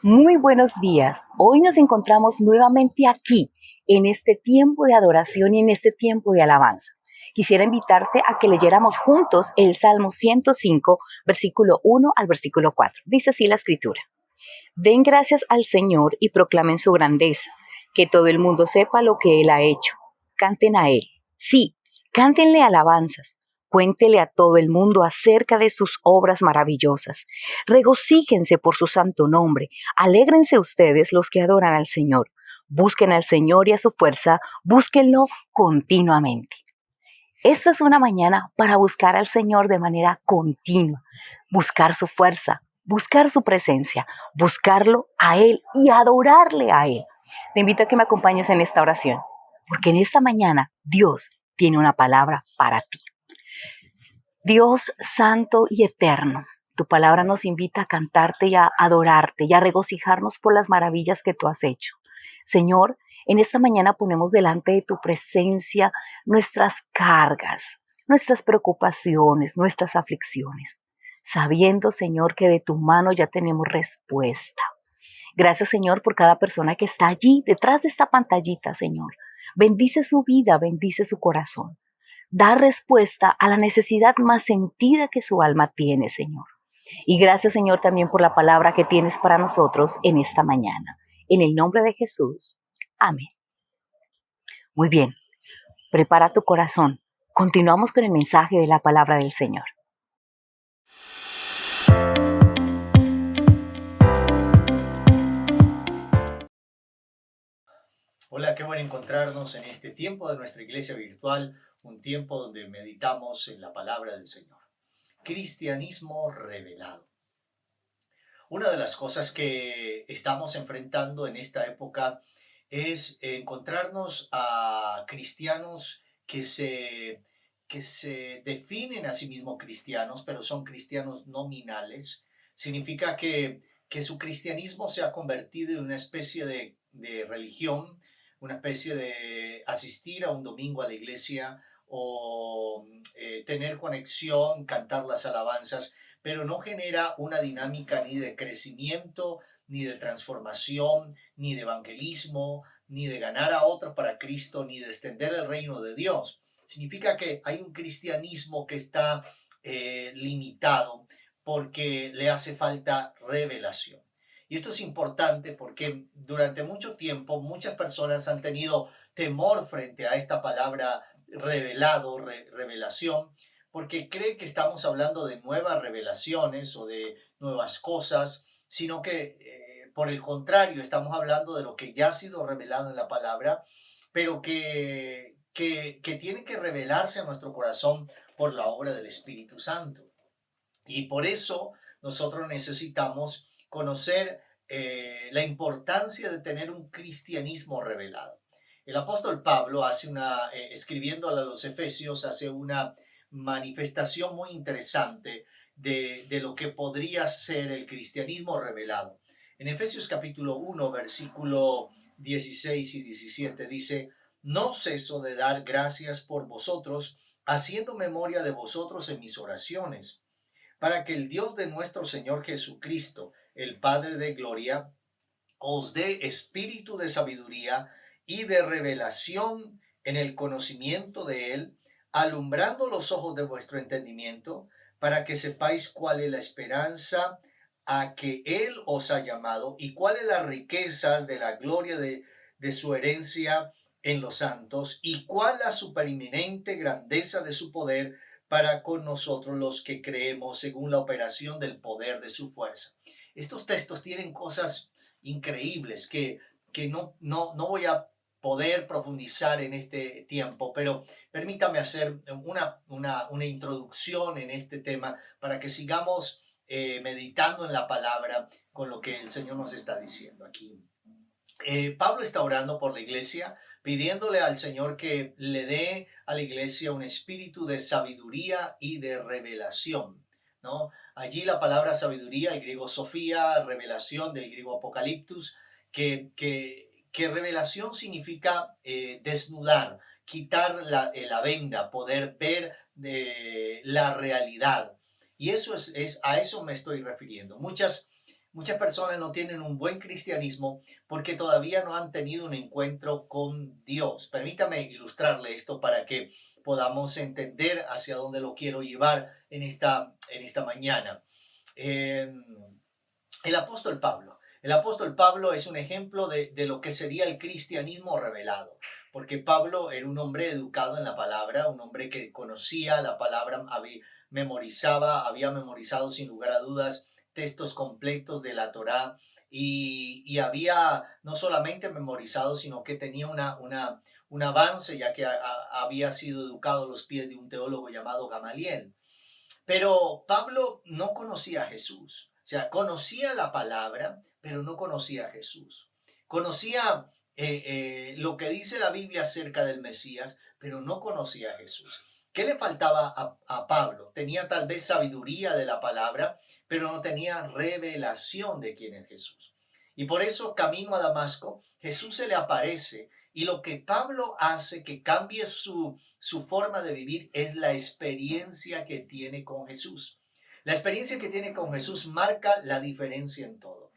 Muy buenos días. Hoy nos encontramos nuevamente aquí, en este tiempo de adoración y en este tiempo de alabanza. Quisiera invitarte a que leyéramos juntos el Salmo 105, versículo 1 al versículo 4. Dice así la escritura. Den gracias al Señor y proclamen su grandeza, que todo el mundo sepa lo que Él ha hecho. Canten a Él. Sí, cántenle alabanzas. Cuéntele a todo el mundo acerca de sus obras maravillosas. Regocíjense por su santo nombre. Alégrense ustedes los que adoran al Señor. Busquen al Señor y a su fuerza. Búsquenlo continuamente. Esta es una mañana para buscar al Señor de manera continua, buscar su fuerza, buscar su presencia, buscarlo a Él y adorarle a Él. Te invito a que me acompañes en esta oración, porque en esta mañana Dios tiene una palabra para ti. Dios santo y eterno, tu palabra nos invita a cantarte y a adorarte y a regocijarnos por las maravillas que tú has hecho. Señor, en esta mañana ponemos delante de tu presencia nuestras cargas, nuestras preocupaciones, nuestras aflicciones, sabiendo, Señor, que de tu mano ya tenemos respuesta. Gracias, Señor, por cada persona que está allí, detrás de esta pantallita, Señor. Bendice su vida, bendice su corazón. Da respuesta a la necesidad más sentida que su alma tiene, Señor. Y gracias, Señor, también por la palabra que tienes para nosotros en esta mañana. En el nombre de Jesús. Amén. Muy bien, prepara tu corazón. Continuamos con el mensaje de la palabra del Señor. Hola, qué bueno encontrarnos en este tiempo de nuestra iglesia virtual, un tiempo donde meditamos en la palabra del Señor. Cristianismo revelado. Una de las cosas que estamos enfrentando en esta época es encontrarnos a cristianos que se definen a sí mismos cristianos, pero son cristianos nominales. Significa que su cristianismo se ha convertido en una especie de religión, una especie de asistir a un domingo a la iglesia o tener conexión, cantar las alabanzas, pero no genera una dinámica ni de crecimiento, ni de transformación, ni de evangelismo, ni de ganar a otros para Cristo, ni de extender el reino de Dios. Significa que hay un cristianismo que está limitado porque le hace falta revelación. Y esto es importante porque durante mucho tiempo muchas personas han tenido temor frente a esta palabra revelado, revelación, porque cree que estamos hablando de nuevas revelaciones o de nuevas cosas, sino que por el contrario estamos hablando de lo que ya ha sido revelado en la palabra, pero que tiene que revelarse a nuestro corazón por la obra del Espíritu Santo. Y por eso nosotros necesitamos conocer la importancia de tener un cristianismo revelado. El apóstol Pablo escribiendo a los Efesios, hace una manifestación muy interesante de lo que podría ser el cristianismo revelado. En Efesios capítulo 1, versículo 16 y 17 dice, no ceso de dar gracias por vosotros, haciendo memoria de vosotros en mis oraciones, para que el Dios de nuestro Señor Jesucristo, el Padre de gloria, os dé espíritu de sabiduría y de revelación en el conocimiento de Él, alumbrando los ojos de vuestro entendimiento, para que sepáis cuál es la esperanza a que Él os ha llamado y cuáles las riquezas de la gloria de su herencia en los santos y cuál la supereminente grandeza de su poder para con nosotros los que creemos según la operación del poder de su fuerza. Estos textos tienen cosas increíbles que no voy a poder profundizar en este tiempo, pero permítame hacer una introducción en este tema para que sigamos meditando en la palabra con lo que el Señor nos está diciendo aquí. Pablo está orando por la iglesia, pidiéndole al Señor que le dé a la iglesia un espíritu de sabiduría y de revelación, ¿no? Allí la palabra sabiduría, el griego sofía, revelación del griego apocaliptus, que revelación significa desnudar, quitar la venda, poder ver la realidad. Y eso a eso me estoy refiriendo. Muchas personas no tienen un buen cristianismo porque todavía no han tenido un encuentro con Dios. Permítame ilustrarle esto para que podamos entender hacia dónde lo quiero llevar en esta mañana. Eh, el apóstol Pablo. El apóstol Pablo es un ejemplo de lo que sería el cristianismo revelado, porque Pablo era un hombre educado en la palabra, un hombre que conocía la palabra, había memorizado sin lugar a dudas textos completos de la Torá y había no solamente memorizado, sino que tenía un avance, ya que había sido educado a los pies de un teólogo llamado Gamaliel. Pero Pablo no conocía a Jesús. O sea, conocía la palabra, pero no conocía a Jesús. Conocía lo que dice la Biblia acerca del Mesías, pero no conocía a Jesús. ¿Qué le faltaba a Pablo? Tenía tal vez sabiduría de la palabra, pero no tenía revelación de quién es Jesús. Y por eso, camino a Damasco, Jesús se le aparece y lo que Pablo hace que cambie su forma de vivir es la experiencia que tiene con Jesús. La experiencia que tiene con Jesús marca la diferencia en todo.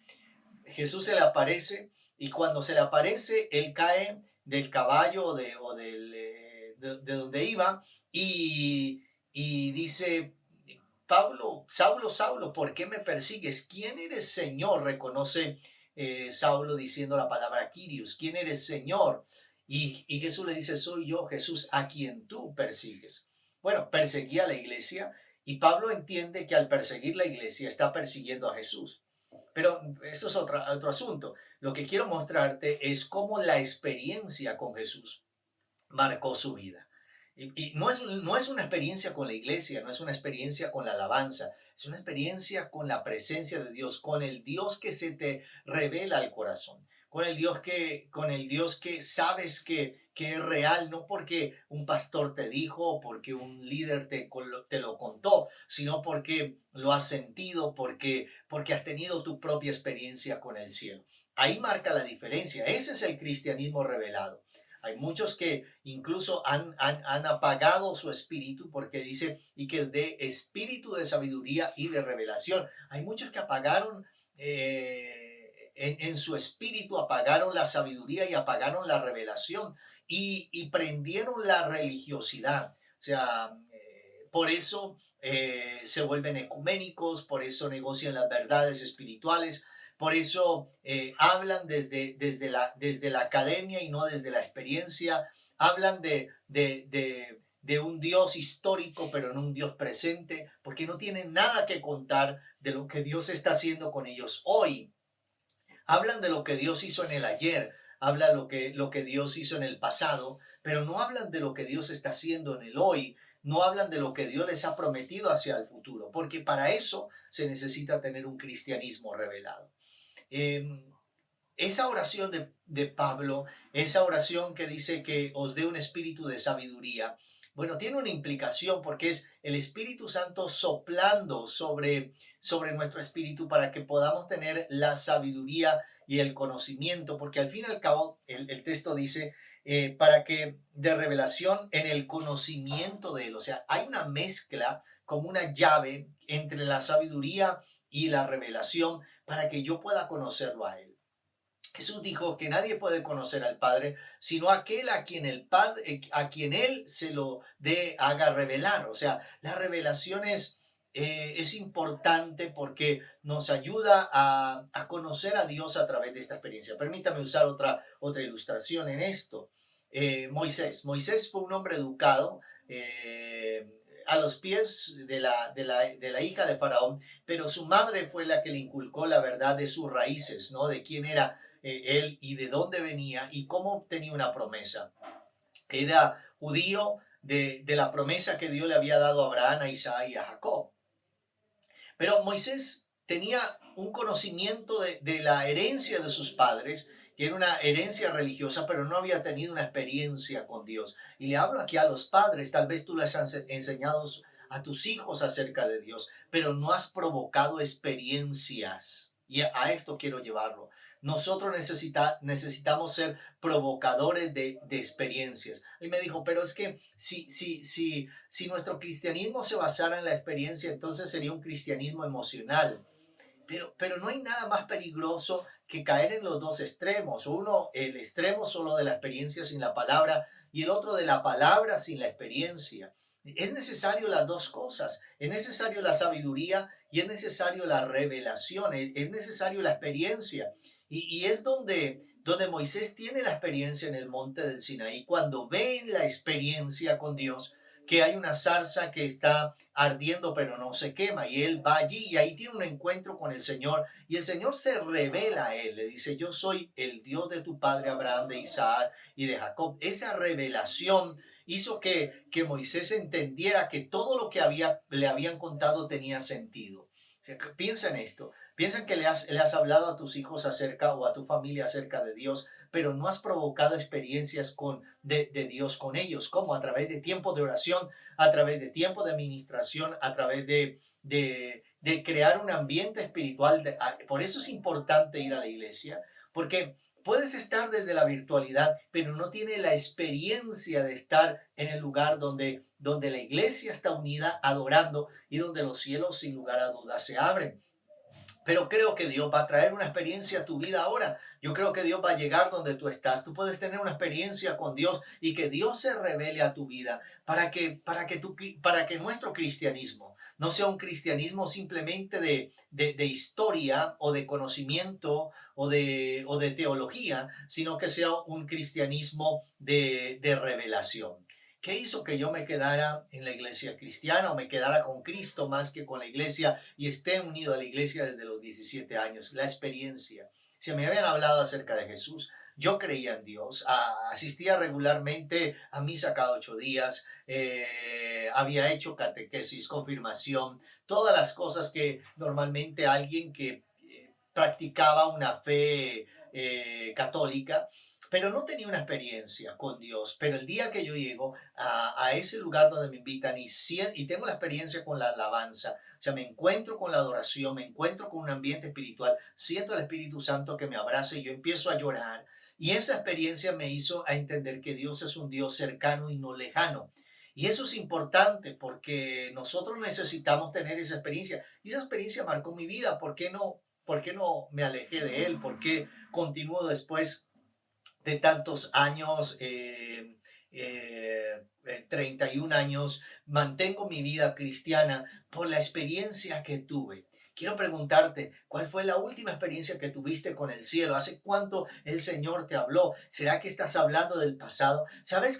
Jesús se le aparece y cuando se le aparece, él cae del caballo de donde iba y dice, Pablo, Saulo, Saulo, ¿por qué me persigues? ¿Quién eres, Señor? Reconoce Saulo diciendo la palabra Kyrios. ¿Quién eres, Señor? Y Jesús le dice, soy yo, Jesús, a quien tú persigues. Bueno, perseguía a la iglesia y Pablo entiende que al perseguir la iglesia está persiguiendo a Jesús. Pero eso es otro asunto. Lo que quiero mostrarte es cómo la experiencia con Jesús marcó su vida. Y no es una experiencia con la iglesia, no es una experiencia con la alabanza, es una experiencia con la presencia de Dios, con el Dios que se te revela al corazón, con el Dios que sabes que es real, no porque un pastor te dijo o porque un líder te lo contó, sino porque lo has sentido, porque has tenido tu propia experiencia con el cielo. Ahí marca la diferencia. Ese es el cristianismo revelado. Hay muchos que incluso han apagado su espíritu porque dice, y que de espíritu de sabiduría y de revelación. Hay muchos que apagaron en su espíritu, apagaron la sabiduría y apagaron la revelación y prendieron la religiosidad. O sea, por eso se vuelven ecuménicos, por eso negocian las verdades espirituales. Por eso hablan desde la academia y no desde la experiencia. Hablan de un Dios histórico, pero no un Dios presente, porque no tienen nada que contar de lo que Dios está haciendo con ellos hoy. Hablan de lo que Dios hizo en el ayer, hablan lo que Dios hizo en el pasado, pero no hablan de lo que Dios está haciendo en el hoy, no hablan de lo que Dios les ha prometido hacia el futuro, porque para eso se necesita tener un cristianismo revelado. Eh, esa oración de Pablo, esa oración que dice que os dé un espíritu de sabiduría, bueno, tiene una implicación porque es el Espíritu Santo soplando sobre nuestro espíritu para que podamos tener la sabiduría y el conocimiento, porque al fin y al cabo el texto dice para que de revelación en el conocimiento de Él, o sea, hay una mezcla como una llave entre la sabiduría y la revelación para que yo pueda conocerlo a Él. Jesús dijo que nadie puede conocer al Padre sino aquel a quien el Padre, a quien Él se lo haga revelar. O sea, la revelación es importante porque nos ayuda a conocer a Dios a través de esta experiencia. Permítame usar otra ilustración en esto. Moisés fue un hombre educado. A los pies de la hija de Faraón, pero su madre fue la que le inculcó la verdad de sus raíces, ¿no? De quién era él y de dónde venía y cómo tenía una promesa. Era judío de la promesa que Dios le había dado a Abraham, a Isaac y a Jacob. Pero Moisés tenía un conocimiento de la herencia de sus padres, que era una herencia religiosa, pero no había tenido una experiencia con Dios. Y le hablo aquí a los padres, tal vez tú les has enseñado a tus hijos acerca de Dios, pero no has provocado experiencias. Y a esto quiero llevarlo. Nosotros necesitamos ser provocadores de experiencias. Y me dijo, pero es que si nuestro cristianismo se basara en la experiencia, entonces sería un cristianismo emocional. pero no hay nada más peligroso que caer en los dos extremos. Uno, el extremo solo de la experiencia sin la palabra y el otro de la palabra sin la experiencia. Es necesario las dos cosas. Es necesario la sabiduría y es necesario la revelación. Es necesario la experiencia. Y es donde Moisés tiene la experiencia en el monte del Sinaí, cuando ve la experiencia con Dios, que hay una zarza que está ardiendo pero no se quema, y él va allí y ahí tiene un encuentro con el Señor, y el Señor se revela a él, le dice: yo soy el Dios de tu padre Abraham, de Isaac y de Jacob. Esa revelación hizo que Moisés entendiera que todo lo que le habían contado tenía sentido. O sea, piensa en esto. Piensan que le has hablado a tus hijos acerca o a tu familia acerca de Dios, pero no has provocado experiencias de Dios con ellos, como a través de tiempo de oración, a través de tiempo de administración, a través de crear un ambiente espiritual. Por eso es importante ir a la iglesia, porque puedes estar desde la virtualidad, pero no tiene la experiencia de estar en el lugar donde la iglesia está unida adorando y donde los cielos sin lugar a dudas se abren. Pero creo que Dios va a traer una experiencia a tu vida ahora. Yo creo que Dios va a llegar donde tú estás. Tú puedes tener una experiencia con Dios y que Dios se revele a tu vida para que nuestro cristianismo no sea un cristianismo simplemente de historia o de conocimiento o de teología, sino que sea un cristianismo de revelación. ¿Qué hizo que yo me quedara en la iglesia cristiana o me quedara con Cristo más que con la iglesia y esté unido a la iglesia desde los 17 años? La experiencia. Si me habían hablado acerca de Jesús, yo creía en Dios, asistía regularmente a misa cada 8 días, había hecho catequesis, confirmación, todas las cosas que normalmente alguien que practicaba una fe católica, pero no tenía una experiencia con Dios. Pero el día que yo llego a ese lugar donde me invitan y tengo la experiencia con la alabanza, o sea, me encuentro con la adoración, me encuentro con un ambiente espiritual, siento el Espíritu Santo que me abraza y yo empiezo a llorar. Y esa experiencia me hizo a entender que Dios es un Dios cercano y no lejano. Y eso es importante porque nosotros necesitamos tener esa experiencia. Y esa experiencia marcó mi vida. ¿Por qué no me alejé de Él? ¿Por qué continúo después de tantos años, 31 años, mantengo mi vida cristiana por la experiencia que tuve? Quiero preguntarte, ¿cuál fue la última experiencia que tuviste con el cielo? ¿Hace cuánto el Señor te habló? ¿Será que estás hablando del pasado? ¿Saben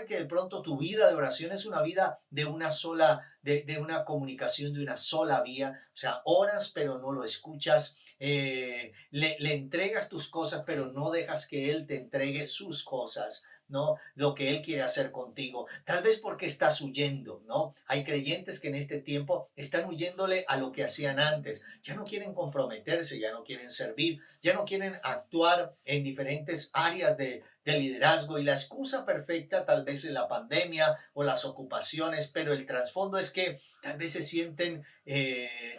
que de pronto tu vida de oración es una vida de una sola, de una comunicación de una sola vía? O sea, oras pero no lo escuchas, le entregas tus cosas, pero no dejas que Él te entregue sus cosas, ¿no? Lo que Él quiere hacer contigo. Tal vez porque estás huyendo, ¿no? Hay creyentes que en este tiempo están huyéndole a lo que hacían antes. Ya no quieren comprometerse, ya no quieren servir, ya no quieren actuar en diferentes áreas de liderazgo, y la excusa perfecta tal vez es la pandemia o las ocupaciones, pero el trasfondo es que tal vez se sienten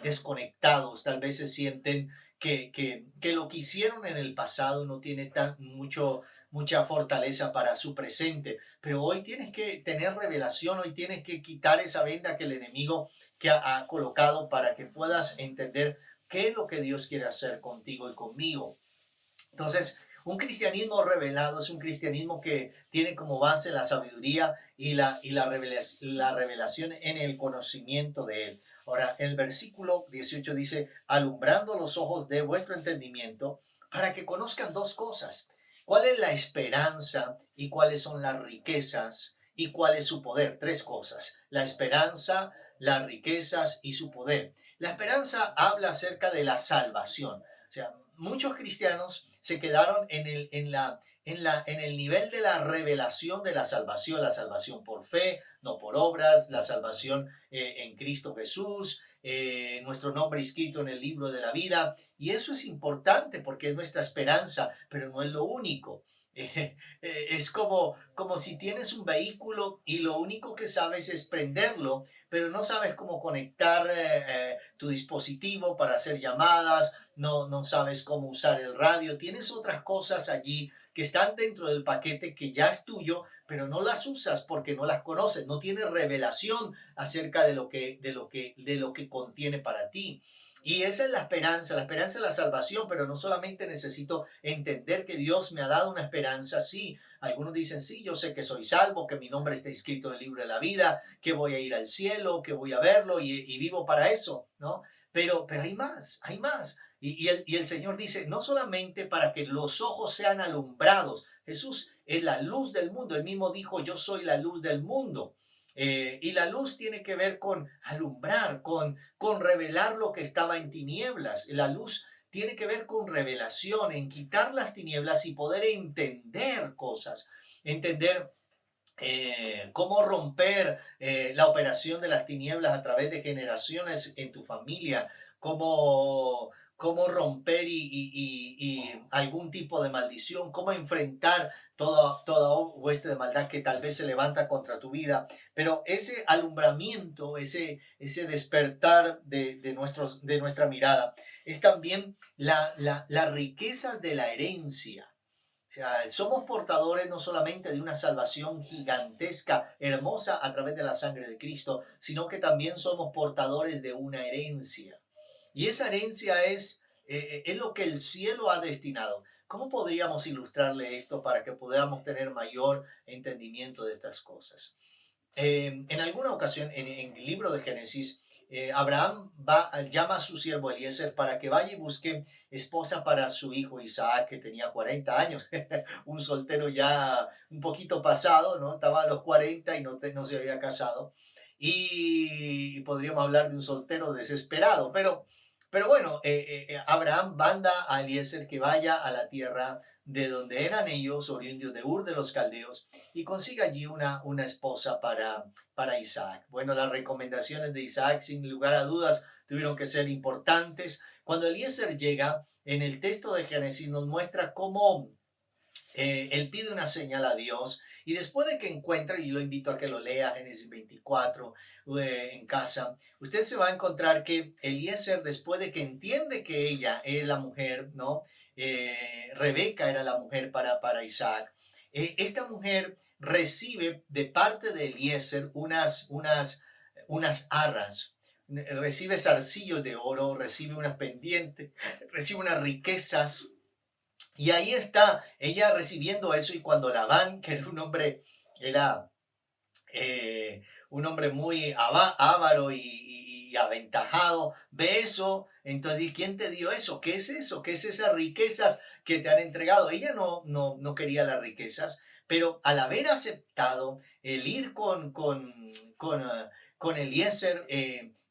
desconectados, tal vez se sienten que lo que hicieron en el pasado no tiene mucha fortaleza para su presente. Pero hoy tienes que tener revelación, hoy tienes que quitar esa venda que el enemigo que ha colocado para que puedas entender qué es lo que Dios quiere hacer contigo y conmigo. Entonces, un cristianismo revelado es un cristianismo que tiene como base la sabiduría y la revelación en el conocimiento de Él. Ahora, el versículo 18 dice: alumbrando los ojos de vuestro entendimiento para que conozcan dos cosas. ¿Cuál es la esperanza y cuáles son las riquezas y cuál es su poder? Tres cosas: la esperanza, las riquezas y su poder. La esperanza habla acerca de la salvación. O sea, muchos cristianos se quedaron en el nivel de la revelación de la salvación por fe, no por obras, la salvación en Cristo Jesús, nuestro nombre escrito en el libro de la vida. Y eso es importante porque es nuestra esperanza, pero no es lo único. Es como si tienes un vehículo y lo único que sabes es prenderlo, pero no sabes cómo conectar tu dispositivo para hacer llamadas, no sabes cómo usar el radio. Tienes otras cosas allí que están dentro del paquete que ya es tuyo, pero no las usas porque no las conoces, no tienes revelación acerca de lo que contiene para ti. Y esa es la esperanza es la salvación, pero no solamente necesito entender que Dios me ha dado una esperanza, sí. Algunos dicen, sí, yo sé que soy salvo, que mi nombre está inscrito en el libro de la vida, que voy a ir al cielo, que voy a verlo y vivo para eso, ¿no? Pero hay más, hay más. Y el Señor dice, no solamente para que los ojos sean alumbrados, Jesús es la luz del mundo, él mismo dijo, yo soy la luz del mundo. Y la luz tiene que ver con alumbrar, con revelar lo que estaba en tinieblas. La luz tiene que ver con revelación, en quitar las tinieblas y poder entender cosas, entender cómo romper la operación de las tinieblas a través de generaciones en tu familia, cómo romper y algún tipo de maldición, cómo enfrentar toda hueste de maldad que tal vez se levanta contra tu vida. Pero ese alumbramiento, ese despertar de nuestra mirada, es también las riquezas de la herencia. O sea, somos portadores no solamente de una salvación gigantesca, hermosa a través de la sangre de Cristo, sino que también somos portadores de una herencia. Y esa herencia es lo que el cielo ha destinado. ¿Cómo podríamos ilustrarle esto para que podamos tener mayor entendimiento de estas cosas? En alguna ocasión, en el libro de Génesis, Abraham llama a su siervo Eliezer para que vaya y busque esposa para su hijo Isaac, que tenía 40 años, un soltero ya un poquito pasado, ¿no? Estaba a los 40 y no se había casado. Y podríamos hablar de un soltero desesperado, pero bueno, Abraham manda a Eliezer que vaya a la tierra de donde eran ellos, oriundos de Ur de los Caldeos, y consiga allí una esposa para Isaac. Bueno, las recomendaciones de Isaac, sin lugar a dudas, tuvieron que ser importantes. Cuando Eliezer llega, en el texto de Génesis nos muestra cómo él pide una señal a Dios y después de que encuentra, y lo invito a que lo lea, Génesis 24 en casa, usted se va a encontrar que Eliezer, después de que entiende que ella es la mujer, ¿no? Rebeca era la mujer para Isaac. Esta mujer recibe de parte de Eliezer unas arras, recibe zarcillos de oro, recibe unas pendientes, recibe unas riquezas. Y ahí está ella recibiendo eso y cuando Labán, que era era un hombre muy avaro y aventajado, ve eso, entonces dice, ¿quién te dio eso? ¿Qué es eso? ¿Qué es esas riquezas que te han entregado? Ella no quería las riquezas, pero al haber aceptado el ir con Eliezer,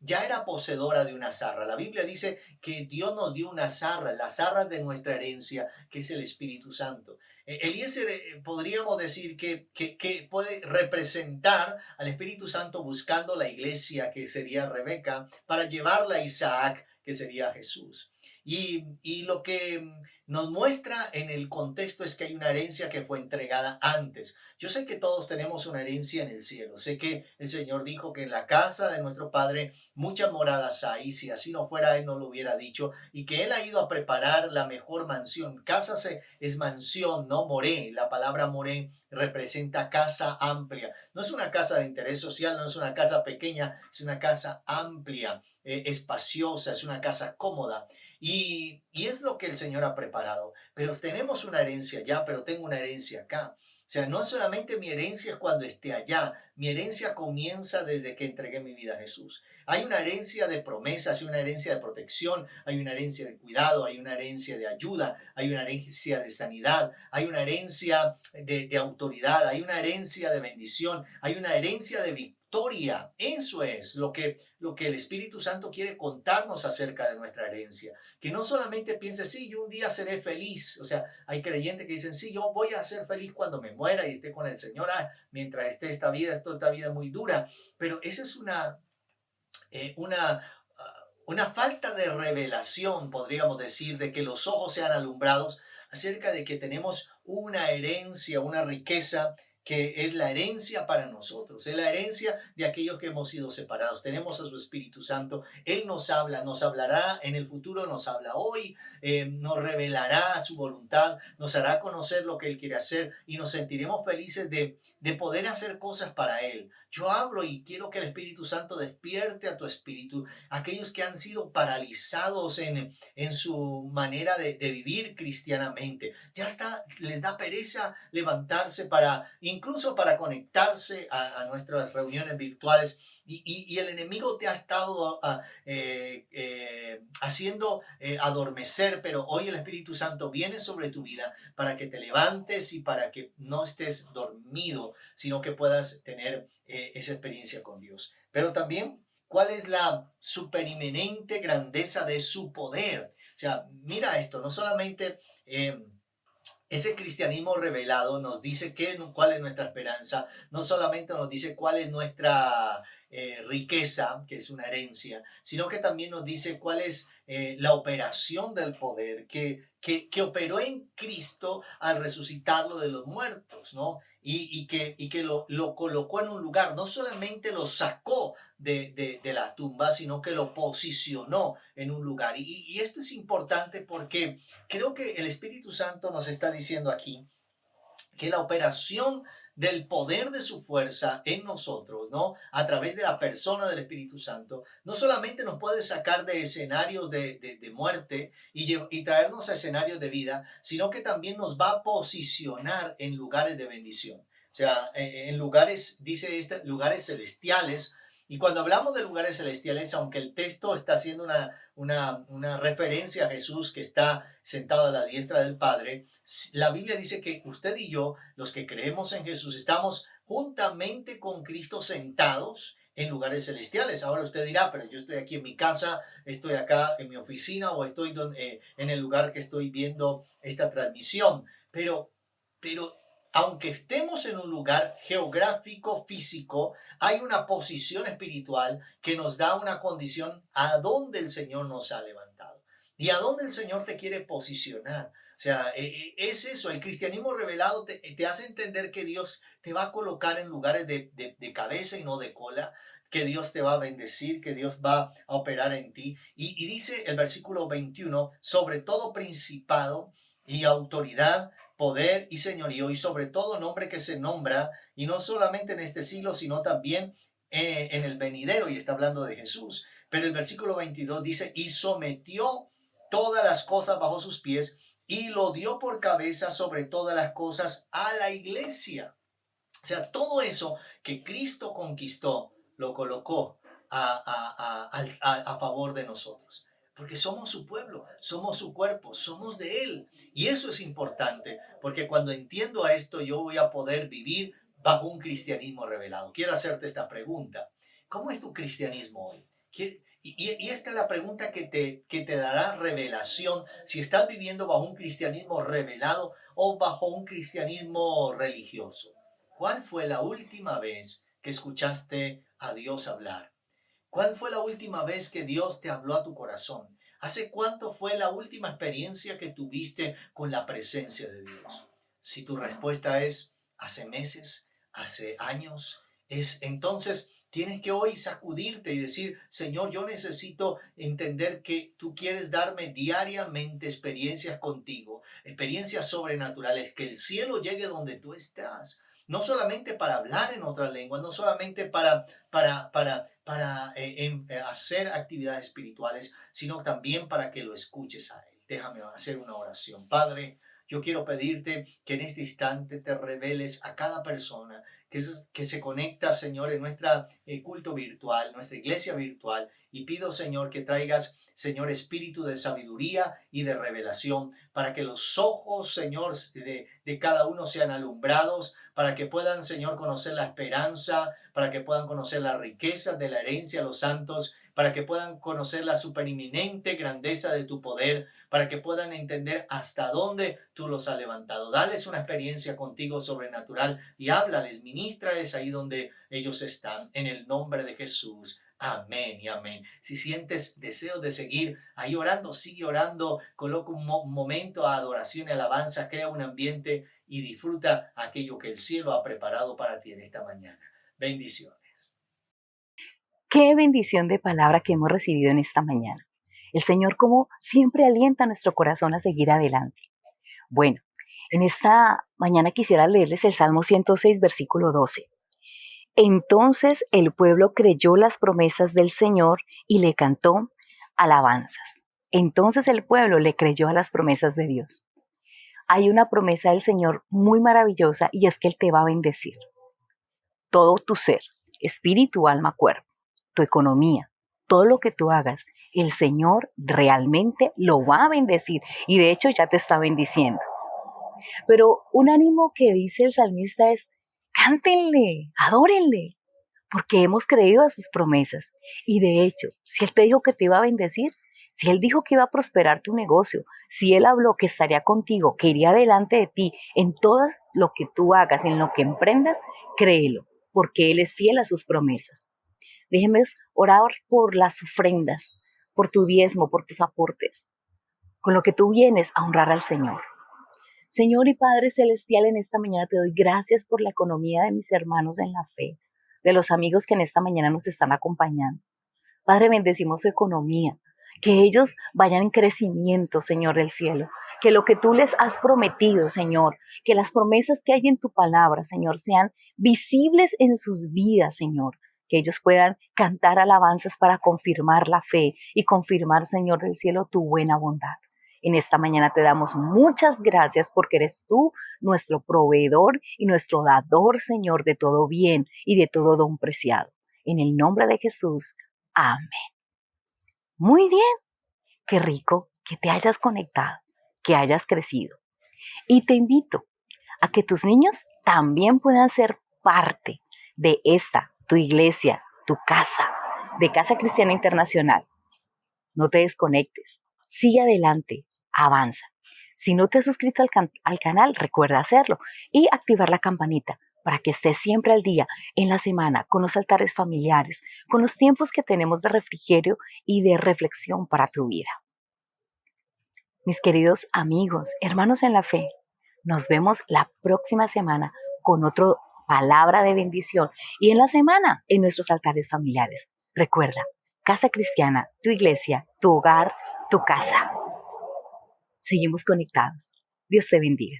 ya era poseedora de una zarra. La Biblia dice que Dios nos dio una zarra, la zarra de nuestra herencia, que es el Espíritu Santo. Eliezer, podríamos decir que puede representar al Espíritu Santo buscando la iglesia, que sería Rebeca, para llevarla a Isaac, que sería Jesús. Y lo que nos muestra en el contexto es que hay una herencia que fue entregada antes. Yo sé que todos tenemos una herencia en el cielo. Sé que el Señor dijo que en la casa de nuestro Padre muchas moradas hay. Si así no fuera, Él no lo hubiera dicho. Y que Él ha ido a preparar la mejor mansión. Casa es mansión, ¿no? Moré. La palabra moré representa casa amplia. No es una casa de interés social, no es una casa pequeña, es una casa amplia, espaciosa, es una casa cómoda. Y es lo que el Señor ha preparado. Pero tenemos una herencia allá, pero tengo una herencia acá. O sea, no solamente mi herencia es cuando esté allá, mi herencia comienza desde que entregué mi vida a Jesús. Hay una herencia de promesas, hay una herencia de protección, hay una herencia de cuidado, hay una herencia de ayuda, hay una herencia de sanidad, hay una herencia de autoridad, hay una herencia de bendición, hay una herencia de victoria. Eso es lo que el Espíritu Santo quiere contarnos acerca de nuestra herencia. Que no solamente pienses, sí, yo un día seré feliz. O sea, hay creyentes que dicen, sí, yo voy a ser feliz cuando me muera y esté con el Señor. Mientras esté esta vida muy dura. Pero esa es una falta de revelación, podríamos decir, de que los ojos sean alumbrados acerca de que tenemos una herencia, una riqueza que es la herencia para nosotros, es la herencia de aquellos que hemos sido separados. Tenemos a su Espíritu Santo, Él nos habla, nos hablará en el futuro, nos habla hoy, nos revelará su voluntad, nos hará conocer lo que Él quiere hacer y nos sentiremos felices de poder hacer cosas para Él, Yo hablo y quiero que el Espíritu Santo despierte a tu espíritu, aquellos que han sido paralizados en su manera de vivir cristianamente. Ya está, les da pereza levantarse para, incluso para conectarse a nuestras reuniones virtuales. Y el enemigo te ha estado haciendo adormecer, pero hoy el Espíritu Santo viene sobre tu vida para que te levantes y para que no estés dormido, sino que puedas tener esa experiencia con Dios. Pero también, ¿cuál es la superinminente grandeza de su poder? O sea, mira esto, no solamente ese cristianismo revelado nos dice cuál es nuestra esperanza, no solamente nos dice cuál es nuestra riqueza, que es una herencia, sino que también nos dice cuál es la operación del poder que operó en Cristo al resucitarlo de los muertos, ¿no? Y que lo colocó en un lugar, no solamente lo sacó de la tumba, sino que lo posicionó en un lugar. Y esto es importante porque creo que el Espíritu Santo nos está diciendo aquí que la operación del poder de su fuerza en nosotros, ¿no? A través de la persona del Espíritu Santo, no solamente nos puede sacar de escenarios de muerte y traernos a escenarios de vida, sino que también nos va a posicionar en lugares de bendición. O sea, en lugares, dice lugares celestiales. Y cuando hablamos de lugares celestiales, aunque el texto está haciendo una referencia a Jesús que está sentado a la diestra del Padre, la Biblia dice que usted y yo, los que creemos en Jesús, estamos juntamente con Cristo sentados en lugares celestiales. Ahora usted dirá, pero yo estoy aquí en mi casa, estoy acá en mi oficina o estoy en el lugar que estoy viendo esta transmisión. Pero aunque estemos en un lugar geográfico, físico, hay una posición espiritual que nos da una condición a donde el Señor nos ha levantado y a donde el Señor te quiere posicionar. O sea, es eso, el cristianismo revelado te hace entender que Dios te va a colocar en lugares de cabeza y no de cola, que Dios te va a bendecir, que Dios va a operar en ti. Y dice el versículo 21, sobre todo principado y autoridad, poder y señorío, y sobre todo nombre que se nombra, y no solamente en este siglo, sino también en el venidero, y está hablando de Jesús. Pero el versículo 22 dice, y sometió todas las cosas bajo sus pies, y lo dio por cabeza sobre todas las cosas a la iglesia. O sea, todo eso que Cristo conquistó, lo colocó a favor de nosotros. Porque somos su pueblo, somos su cuerpo, somos de Él. Y eso es importante, porque cuando entiendo a esto, yo voy a poder vivir bajo un cristianismo revelado. Quiero hacerte esta pregunta. ¿Cómo es tu cristianismo hoy? Y esta es la pregunta que te dará revelación si estás viviendo bajo un cristianismo revelado o bajo un cristianismo religioso. ¿Cuál fue la última vez que escuchaste a Dios hablar? ¿Cuál fue la última vez que Dios te habló a tu corazón? ¿Hace cuánto fue la última experiencia que tuviste con la presencia de Dios? Si tu respuesta es hace meses, hace años, entonces tienes que hoy sacudirte y decir, Señor, yo necesito entender que tú quieres darme diariamente experiencias contigo, experiencias sobrenaturales, que el cielo llegue donde tú estás. No solamente para hablar en otras lenguas, no solamente para hacer actividades espirituales, sino también para que lo escuches a Él. Déjame hacer una oración. Padre, yo quiero pedirte que en este instante te reveles a cada persona que se conecta, Señor, en nuestra culto virtual, nuestra iglesia virtual. Y pido, Señor, que traigas, Señor, espíritu de sabiduría y de revelación, para que los ojos, Señor, de cada uno sean alumbrados, para que puedan, Señor, conocer la esperanza, para que puedan conocer las riquezas de la herencia de los santos, para que puedan conocer la superinminente grandeza de tu poder, para que puedan entender hasta dónde tú los has levantado. Dales una experiencia contigo sobrenatural y háblales, ministrales ahí donde ellos están, en el nombre de Jesús. Amén y amén. Si sientes deseo de seguir ahí orando, sigue orando, coloca un momento a adoración y alabanza, crea un ambiente y disfruta aquello que el cielo ha preparado para ti en esta mañana. Bendiciones. Qué bendición de palabra que hemos recibido en esta mañana. El Señor, como siempre, alienta a nuestro corazón a seguir adelante. Bueno, en esta mañana quisiera leerles el Salmo 106, versículo 12. Entonces el pueblo creyó las promesas del Señor y le cantó alabanzas. Entonces el pueblo le creyó a las promesas de Dios. Hay una promesa del Señor muy maravillosa y es que Él te va a bendecir. Todo tu ser, espíritu, alma, cuerpo, tu economía, todo lo que tú hagas, el Señor realmente lo va a bendecir y de hecho ya te está bendiciendo. Pero un ánimo que dice el salmista es, cántenle, adórenle, porque hemos creído a sus promesas. Y de hecho, si Él te dijo que te iba a bendecir, si Él dijo que iba a prosperar tu negocio, si Él habló que estaría contigo, que iría delante de ti en todo lo que tú hagas, en lo que emprendas, créelo, porque Él es fiel a sus promesas. Déjeme orar por las ofrendas, por tu diezmo, por tus aportes, con lo que tú vienes a honrar al Señor. Señor y Padre Celestial, en esta mañana te doy gracias por la economía de mis hermanos en la fe, de los amigos que en esta mañana nos están acompañando. Padre, bendecimos su economía, que ellos vayan en crecimiento, Señor del cielo, que lo que tú les has prometido, Señor, que las promesas que hay en tu palabra, Señor, sean visibles en sus vidas, Señor, que ellos puedan cantar alabanzas para confirmar la fe y confirmar, Señor del cielo, tu buena bondad. En esta mañana te damos muchas gracias porque eres tú nuestro proveedor y nuestro dador, Señor, de todo bien y de todo don preciado. En el nombre de Jesús, amén. Muy bien, qué rico que te hayas conectado, que hayas crecido. Y te invito a que tus niños también puedan ser parte de esta, tu iglesia, tu casa, de Casa Cristiana Internacional. No te desconectes, sigue adelante, avanza. Si no te has suscrito al canal, recuerda hacerlo y activar la campanita para que estés siempre al día en la semana con los altares familiares, con los tiempos que tenemos de refrigerio y de reflexión para tu vida. Mis queridos amigos, hermanos en la fe, nos vemos la próxima semana con otra palabra de bendición y en la semana en nuestros altares familiares. Recuerda, Casa Cristiana, tu iglesia, tu hogar, tu casa. Seguimos conectados. Dios te bendiga.